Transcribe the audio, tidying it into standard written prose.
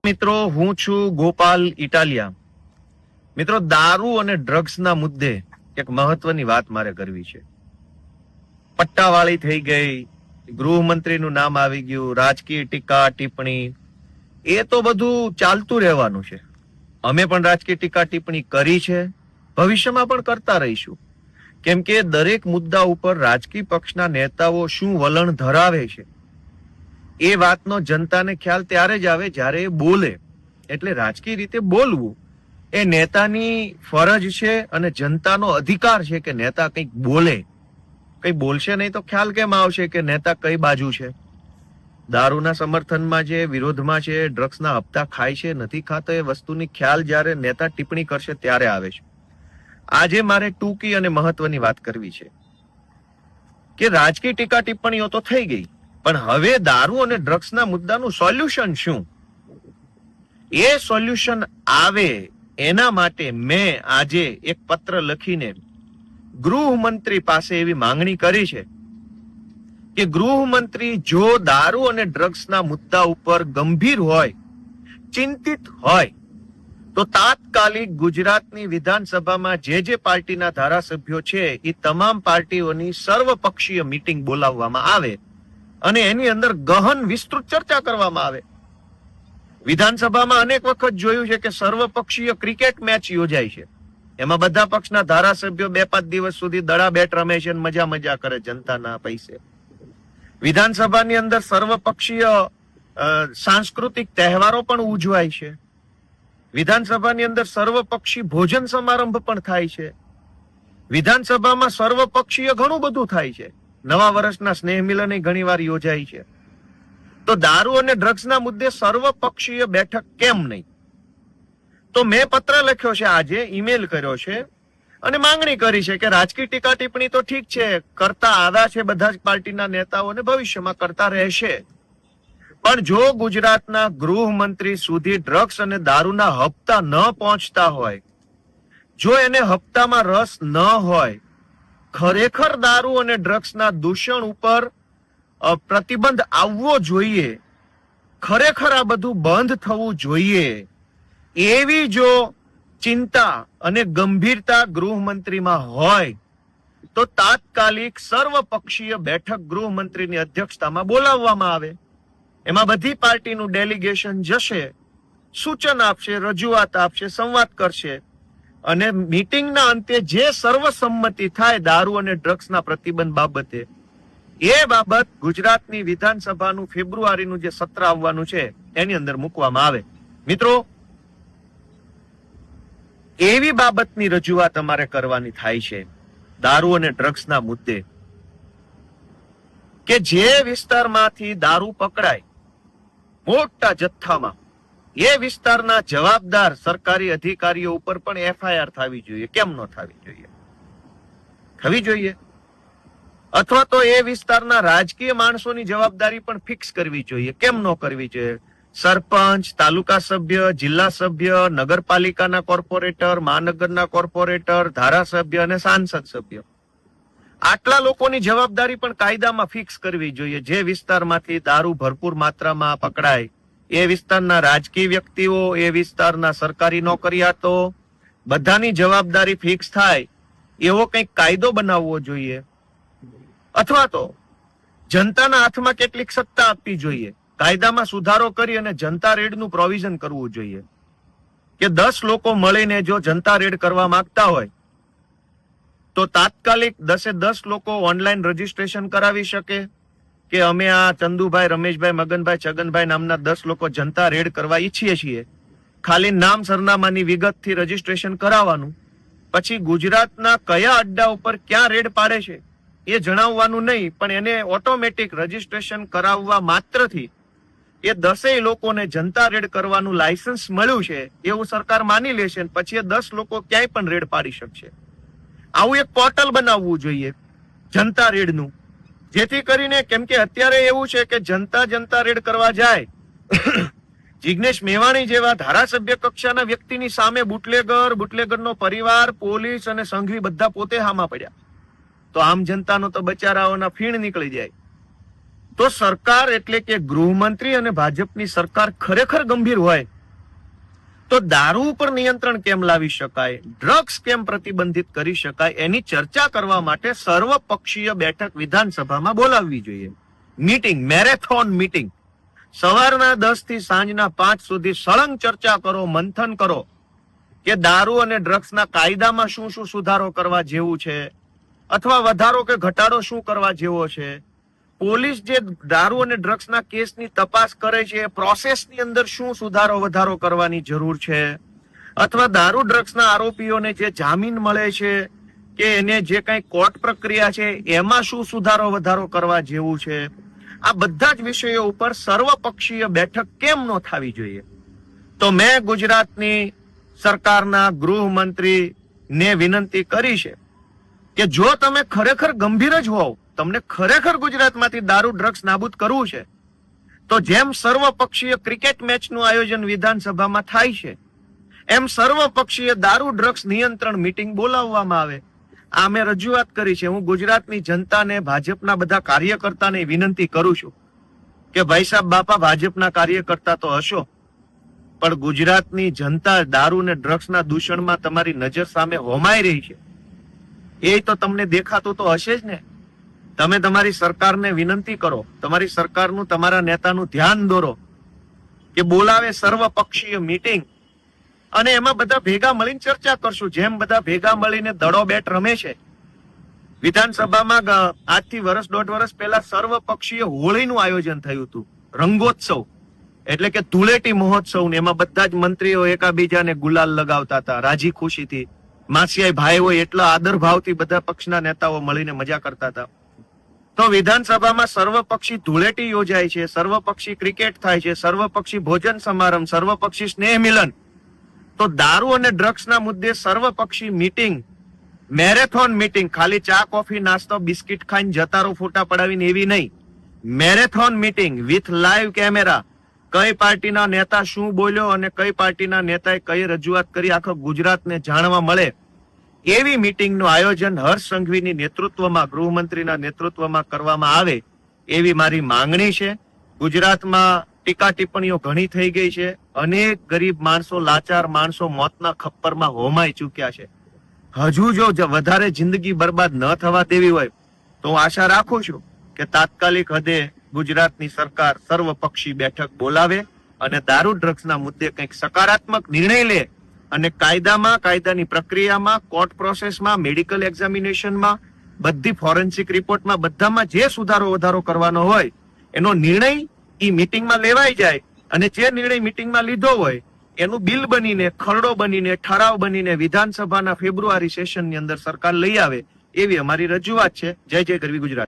મિત્રો, હું છું ગોપાલ ઇટાલિયા. મિત્રો, દારૂ અને ડ્રગ્સના મુદ્દે એક મહત્વની વાત મારે કરવી છે. પટ્ટાવાળી થઈ ગઈ, ગૃહમંત્રીનું નામ આવી ગયું, રાજકીય ટીકા ટિપ્પણી, એ તો બધું ચાલતું રહેવાનું છે. અમે પણ રાજકીય ટીકા ટિપ્પણી કરી છે, ભવિષ્યમાં પણ કરતા રહીશું. કેમ કે દરેક મુદ્દા ઉપર રાજકીય પક્ષના નેતાઓ શું વલણ ધરાવે છે એ વાતનો જનતાને ખ્યાલ ત્યારે જ આવે જ્યારે એ બોલે. એટલે રાજકીય રીતે બોલવું એ નેતાની ફરજ છે અને જનતાનો અધિકાર છે કે નેતા કંઈક બોલે. કંઈ બોલશે નહીં તો ખ્યાલ કેમ આવશે કે નેતા કઈ બાજુ છે? દારૂના સમર્થનમાં છે, વિરોધમાં છે, ડ્રગ્સના હપ્તા ખાય છે, નથી ખાતો, એ વસ્તુની ખ્યાલ જ્યારે નેતા ટિપ્પણી કરશે ત્યારે આવે છે. આજે મારે ટૂંકી અને મહત્વની વાત કરવી છે કે રાજકીય ટીકા ટિપ્પણીઓ તો થઈ ગઈ, પણ હવે દારૂ અને ડ્રગ્સના મુદ્દાનું સોલ્યુશન શું? એ સોલ્યુશન આવે એના માટે મેં આજે એક પત્ર લખીને ગૃહમંત્રી પાસે એવી માંગણી કરી છે કે ગૃહમંત્રી જો દારૂ અને ડ્રગ્સના મુદ્દા ઉપર ગંભીર હોય, ચિંતિત હોય, તો તાત્કાલિક ગુજરાતની વિધાનસભામાં જે પાર્ટીના ધારાસભ્યો છે એ તમામ પાર્ટીઓની સર્વપક્ષીય મીટિંગ બોલાવવામાં આવે અને એની અંદર ગહન વિસ્તૃત ચર્ચા કરવામાં આવે. વિધાનસભામાં અનેક વખત જોયું છે કે સર્વપક્ષીય ક્રિકેટ મેચ યોજાય છે, એમાં બધા પક્ષના ધારાસભ્યો 2-5 દિવસ સુધી દડા બેટ રમે છે, મજા કરે જનતાના પૈસે. વિધાનસભાની અંદર સર્વપક્ષીય સાંસ્કૃતિક તહેવારો પણ ઉજવાય છે. વિધાનસભાની અંદર સર્વપક્ષી ભોજન સમારંભ પણ થાય છે. વિધાનસભામાં સર્વપક્ષીય ઘણું બધું થાય છે. નવા વર્ષના સ્નેહ મિલન ઘણી વાર યોજાય છે. તો દારૂ અને ડ્રગ્સના મુદ્દે સર્વપક્ષીય બેઠક કેમ નહીં? તો મેં પત્ર લખ્યો છે, આજે ઈમેલ કર્યો છે અને માંગણી કરી છે કે રાજકીય ટીકા ટિપ્પણી તો ઠીક છે, કરતા આવ્યા છે બધા જ પાર્ટીના નેતાઓને, ભવિષ્યમાં કરતા રહેશે. પણ જો ગુજરાતના ગૃહમંત્રી સુધી ડ્રગ્સ અને દારૂના હપ્તા ન પહોંચતા હોય, જો એને હપ્તામાં રસ ન હોય, ખરેખર દારૂ અને ડ્રગ્સના દૂષણ ઉપર પ્રતિબંધ આવવો જોઈએ, ખરેખર આ બધું બંધ થવું જોઈએ, એવી જો ચિંતા અને ગંભીરતા ગૃહમંત્રીમાં હોય તો તાત્કાલિક સર્વપક્ષીય બેઠક ગૃહમંત્રીની અધ્યક્ષતામાં બોલાવવામાં આવે. એમાં બધી પાર્ટીનું ડેલિગેશન જશે, સૂચન આપશે, રજૂઆત આપશે, સંવાદ કરશે અને મીટિંગના અંતે જે સર્વસંમતિ થાય દારૂ અને ડ્રગ્સના પ્રતિબંધ બાબતે, એ બાબત ગુજરાતની વિધાનસભાનું ફેબ્રુઆરીનું જે સત્ર આવવાનું છે એની અંદર મૂકવામાં આવે. મિત્રો, એવી બાબતની રજૂઆત અમારે કરવાની થાય છે દારૂ અને ડ્રગ્સના મુદ્દે કે જે વિસ્તારમાંથી દારૂ પકડાય મોટા જથ્થામાં, એ વિસ્તારના જવાબદાર સરકારી અધિકારીઓ ઉપર પણ એફઆઈઆર થવી જોઈએ. કેમ ન થવી જોઈએ? થવી જોઈએ. અથવા તો એ વિસ્તારના રાજકીય માણસોની જવાબદારી પણ ફિક્સ કરવી જોઈએ. કેમ ન કરવી જોઈએ? સરપંચ, તાલુકા સભ્ય, જિલ્લા સભ્ય, નગરપાલિકાના કોર્પોરેટર, મહાનગરના કોર્પોરેટર, ધારાસભ્ય અને સાંસદ સભ્ય, આટલા લોકોની જવાબદારી પણ કાયદામાં ફિક્સ કરવી જોઈએ. જે વિસ્તારમાંથી દારૂ ભરપૂર માત્રામાં પકડાય, એ વિસ્તારના રાજકીય વ્યક્તિઓ, એ વિસ્તારના સરકારી નોકરિયાતો, બધાની જવાબદારી ફિક્સ થાય એવો કંઈક કાયદો બનાવવો જોઈએ. અથવા તો જનતાના હાથમાં કેટલીક સત્તા આપવી જોઈએ. કાયદામાં સુધારો કરી અને જનતા રેડનું પ્રોવિઝન કરવું જોઈએ કે 10 લોકો મળીને જો જનતા રેડ કરવા માંગતા હોય તો તાત્કાલિક 10 લોકો ઓનલાઈન રજીસ્ટ્રેશન કરાવી શકે કે અમે આ ચંદુભાઈ, રમેશભાઈ, મગનભાઈ, છગનભાઈ નામના 10 લોકો જનતા રેડ કરવા ઈચ્છીએ છીએ. ખાલી નામ સરનામાની વિગતથી રજીસ્ટ્રેશન કરાવવાનું. પછી ગુજરાતના કયા અડ્ડા ઉપર ક્યાં રેડ પાડે છે એ જણાવવાનું નહીં, પણ એને ઓટોમેટિક રજીસ્ટ્રેશન કરાવવા માત્રથી એ 10 લોકોને જનતા રેડ કરવાનું લાયસન્સ મળ્યું છે એવું સરકાર માની લેશે, પછી એ 10 લોકો ક્યાંય પણ રેડ પાડી શકશે. આવું એક પોર્ટલ બનાવવું જોઈએ જનતા રેડનું, જેથી કરીને, કેમ કે અત્યારે એવું છે કે જનતા રેડ કરવા જાય, જિગ્નેશ મેવાણી જેવા ધારાસભ્ય કક્ષાના વ્યક્તિની સામે બુટલેગરનો પરિવાર, પોલીસ અને સંઘવી બધા પોતે હામાં પડ્યા, તો આમ જનતાનો તો બચારાઓના ફીણ નીકળી જાય. તો સરકાર એટલે કે ગૃહમંત્રી અને ભાજપની સરકાર ખરેખર ગંભીર હોય તો દારૂ ઉપર નિયંત્રણ કેમ લાવી શકાય, ડ્રગ્સ કેમ પ્રતિબંધિત કરી શકાય, એની ચર્ચા કરવા માટે સર્વપક્ષીય બેઠક વિધાનસભામાં બોલાવવી જોઈએ. મીટિંગ, મેરેથોન મીટિંગ, સવારના 10 થી સાંજના 5 સુધી સળંગ ચર્ચા કરો, મંથન કરો કે દારૂ અને ડ્રગ્સના કાયદામાં શું શું સુધારો કરવા જેવું છે અથવા વધારો કે ઘટાડો શું કરવા જેવો છે. પોલીસ જે દારૂ અને ડ્રગ્સના કેસની તપાસ કરે છે એ પ્રોસેસની અંદર શું સુધારો વધારો કરવાની જરૂર છે અથવા દારૂ ડ્રગ્સના આરોપીઓને જે જામીન મળે છે કે એને જે કઈ કોર્ટ પ્રક્રિયા છે એમાં શું સુધારો વધારો કરવા જેવું છે. આ બધા જ વિષયો ઉપર સર્વપક્ષીય બેઠક કેમ ન થવી જોઈએ. તો મેં ગુજરાતની સરકારના ગૃહમંત્રી ને વિનંતી કરી છે કે જો તમે ખરેખર ગંભીર જ હોવ, તમને ખરેખર ગુજરાતમાંથી દારૂ ડ્રગ્સ નાબૂદ કરવું છે, તો જેમ સર્વપક્ષીય ક્રિકેટ મેચનું આયોજન વિધાનસભામાં થાય છે એમ સર્વપક્ષીય દારૂ ડ્રગ્સ નિયંત્રણ મીટિંગ બોલાવવામાં આવે. આ મેં રજૂઆત કરી છે. હું ગુજરાતની જનતાને, ભાજપના બધા કાર્યકર્તાને વિનંતી કરું છું કે ભાઈ સાહેબ બાપા, ભાજપના કાર્યકર્તા તો હશો પણ ગુજરાતની જનતા દારૂ ને ડ્રગ્સના દૂષણમાં તમારી નજર સામે હોમાઈ રહી છે એ તો તમને દેખાતું તો હશે જ ને. તમે તમારી સરકારને વિનંતી કરો, તમારી સરકારનું, તમારા નેતાનું ધ્યાન દોરો કે બોલાવે સર્વપક્ષીય મીટિંગ અને એમાં બધા ભેગા મળીને ચર્ચા કરશું. જેમ બધા ભેગા મળીને દડો બેટ રમે છે. વિધાનસભામાં આજથી વર્ષ, 1.5 વર્ષ પહેલા સર્વપક્ષીય હોળીનું આયોજન થયું હતું, રંગોત્સવ એટલે કે ધૂળેટી મહોત્સવ ને એમાં બધા જ મંત્રીઓ એકાબીજાને ગુલાલ લગાવતા હતા રાજી ખુશીથી. માસિયાઈ ભાઈ હોય એટલા આદર ભાવથી બધા પક્ષના નેતાઓ મળીને મજા કરતા હતા. તો વિધાનસભામાં સર્વપક્ષી ધૂળેટી યોજાય છે, સર્વપક્ષી ક્રિકેટ થાય છે, સર્વપક્ષી ભોજન સમારંભ, સર્વપક્ષી સ્નેહ મિલન. તો દારૂ અને ડ્રગ્સના મુદ્દે સર્વપક્ષી મીટિંગ, મેરેથોન મીટિંગ, ખાલી ચા કોફી નાસ્તો બિસ્કિટ ખાઈને જતારો ફોટા પડાવીને એવી નહીં. Marathon meeting with live camera, કઈ પાર્ટીના નેતા શું બોલ્યો અને કઈ પાર્ટીના નેતાએ કઈ રજૂઆત કરી આખો ગુજરાતને જાણવા મળે એવી મીટિંગનું આયોજન હર્ષ સંઘવીની નેતૃત્વમાં, ગૃહમંત્રીના નેતૃત્વમાં કરવામાં આવે એવી મારી માંગણી છે. ગુજરાતમાં ટીકા ટિપ્પણીઓ ઘણી થઈ ગઈ છે. અનેક ગરીબ માણસો, લાચાર માણસો મોતના ખપ્પરમાં હોમાઈ ચૂક્યા છે. હજુ જો વધારે જિંદગી બરબાદ ન થવા દેવી હોય તો હું આશા રાખું છું કે તાત્કાલિક હદે ગુજરાતની સરકાર સર્વપક્ષી બેઠક બોલાવે અને દારૂ ડ્રગ્સના મુદ્દે કંઈક સકારાત્મક નિર્ણય લે અને કાયદામાં, કાયદાની પ્રક્રિયામાં, કોર્ટ પ્રોસેસમાં, મેડિકલ એક્ઝામિનેશનમાં, બધી ફોરેન્સિક રિપોર્ટમાં, બધામાં જે સુધારો વધારો કરવાનો હોય એનો નિર્ણય ઈ મીટિંગમાં લેવાઈ જાય અને જે નિર્ણય મીટિંગમાં લીધો હોય એનું બિલ બનીને, ખરડો બનીને, ઠરાવ બનીને વિધાનસભાના ફેબ્રુઆરી સેશનની અંદર સરકાર લઈ આવે એવી અમારી રજૂઆત છે. જય જય ગરવી ગુજરાત.